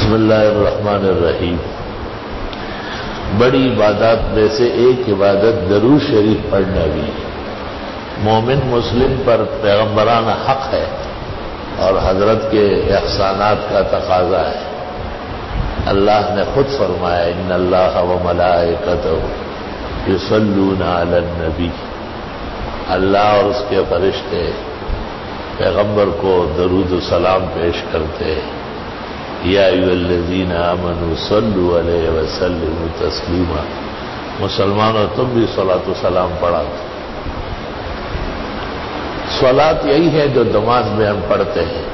بسم اللہ الرحمن الرحیم۔ بڑی عبادات میں سے ایک عبادت درود شریف پڑھنا بھی مومن مسلم پر پیغمبرانہ حق ہے اور حضرت کے احسانات کا تقاضا ہے۔ اللہ نے خود فرمایا ان اللہ و ملائکتہ یصلون علی النبی، اللہ اور اس کے فرشتے پیغمبر کو درود و سلام پیش کرتے ہیں۔ یا ایھا الذین آمنوا صلوا علیہ وسلموا تسلیما، مسلمانوں تم بھی صلاۃ و سلام پڑھا۔ صلاۃ یہی ہے جو نماز میں ہم پڑھتے ہیں،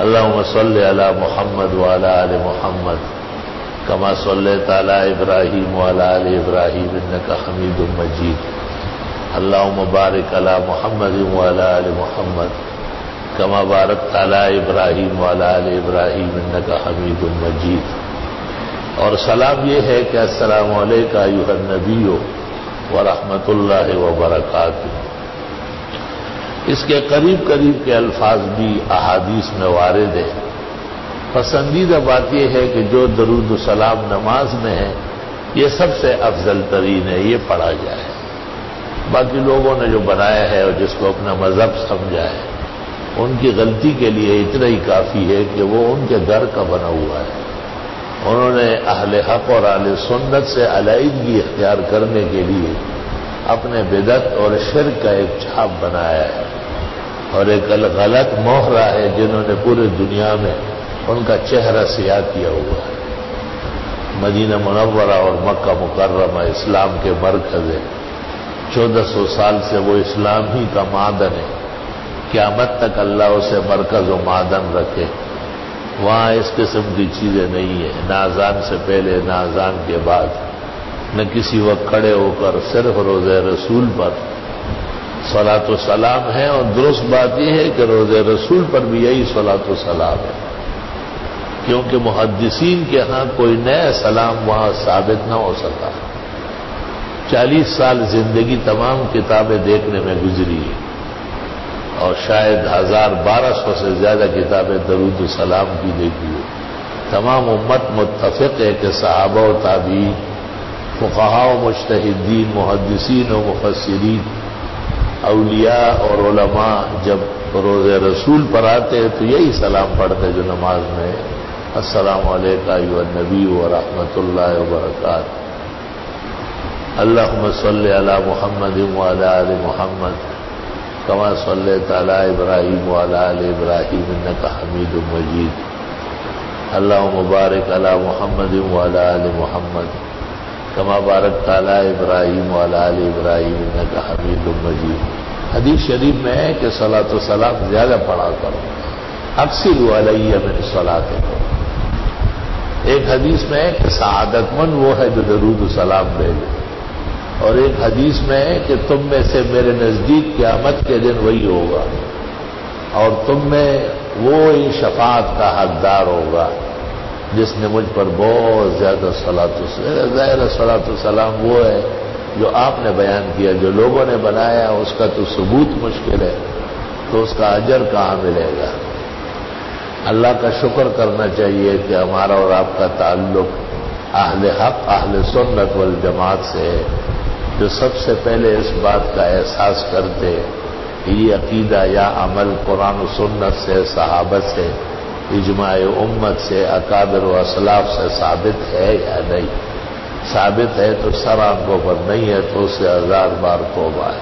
اللہم صلی علی محمد وعلی آل محمد کما صلیت علی ابراہیم وعلی آل ابراہیم انک حمید مجید، اللہم بارک علی محمد وعلی آل محمد کما بارکت علی ابراہیم وعلی آل ابراہیم انک حمید مجید۔ اور سلام یہ ہے کہ السلام علیکم ایھا النبی ورحمۃ اللہ وبرکاتہ۔ اس کے قریب قریب کے الفاظ بھی احادیث میں وارد ہیں۔ پسندیدہ بات یہ ہے کہ جو درود و سلام نماز میں ہے یہ سب سے افضل ترین ہے، یہ پڑھا جائے۔ باقی لوگوں نے جو بنایا ہے اور جس کو اپنا مذہب سمجھا ہے ان کی غلطی کے لیے اتنا ہی کافی ہے کہ وہ ان کے گھر کا بنا ہوا ہے۔ انہوں نے اہل حق اور اہل سنت سے علیحدگی اختیار کرنے کے لیے اپنے بدعت اور شرک کا ایک چھاپ بنایا ہے اور ایک غلط موہرہ ہے جنہوں نے پورے دنیا میں ان کا چہرہ سیاہ کیا ہوا ہے۔ مدینہ منورہ اور مکہ مکرمہ اسلام کے مرکز ہے، 1400 سال سے وہ اسلام ہی کا معدن ہے، قیامت تک اللہ اسے مرکز و معدن رکھے۔ وہاں اس قسم کی چیزیں نہیں ہیں، نہ اذان سے پہلے نہ اذان کے بعد، نہ کسی وقت کھڑے ہو کر، صرف روضہ رسول پر صلاۃ و سلام ہے۔ اور درست بات یہ ہے کہ روضہ رسول پر بھی یہی صلاۃ و سلام ہے، کیونکہ محدثین کے ہاں کوئی نیا سلام وہاں ثابت نہ ہو سکا۔ 40 سال زندگی تمام کتابیں دیکھنے میں گزری ہے اور شاید 1200 سے زیادہ کتابیں درود و سلام کی دیکھی ہے۔ تمام امت متفق ہے کہ صحابہ و تابعین، فقہاء و مجتہدین، محدثین و مفسرین، اولیاء اور علماء جب روضہ رسول پر آتے ہیں تو یہی سلام پڑھتے جو نماز میں ہے، السلام علیکم ایھا النبی ورحمۃ اللہ وبرکاتہ، اللہم صلی علی محمد وعلی آل محمد کما صلیت علی ابراہیم وعلی آل ابراہیم انک حمید مجید، اللہم بارک علی محمد وعلی آل محمد کما بارکت علی ابراہیم وعلی آل ابراہیم انک حمید مجید۔ حدیث شریف میں ہے کہ صلاۃ و سلام زیادہ پڑھا کرو، اکثروا علی من صلاتکم۔ ایک حدیث میں ہے کہ سعادت مند وہ ہے جو درود و سلام بھیجے، اور ایک حدیث میں ہے کہ تم میں سے میرے نزدیک قیامت کے دن وہی ہوگا اور تم میں وہی شفاعت کا حقدار ہوگا جس نے مجھ پر بہت زیادہ صلاۃ و سلام وہ ہے جو آپ نے بیان کیا، جو لوگوں نے بنایا اس کا تو ثبوت مشکل ہے، تو اس کا اجر کہاں ملے گا؟ اللہ کا شکر کرنا چاہیے کہ ہمارا اور آپ کا تعلق اہل حق اہل سنت والجماعت سے ہے، جو سب سے پہلے اس بات کا احساس کرتے کہ یہ عقیدہ یا عمل قرآن و سنت سے، صحابت سے، اجماع امت سے، اکابر و اسلاف سے ثابت ہے یا نہیں۔ ثابت ہے تو سر آنکھوں پر نہیں ہے تو اس سے 1000 بار توبہ ہے۔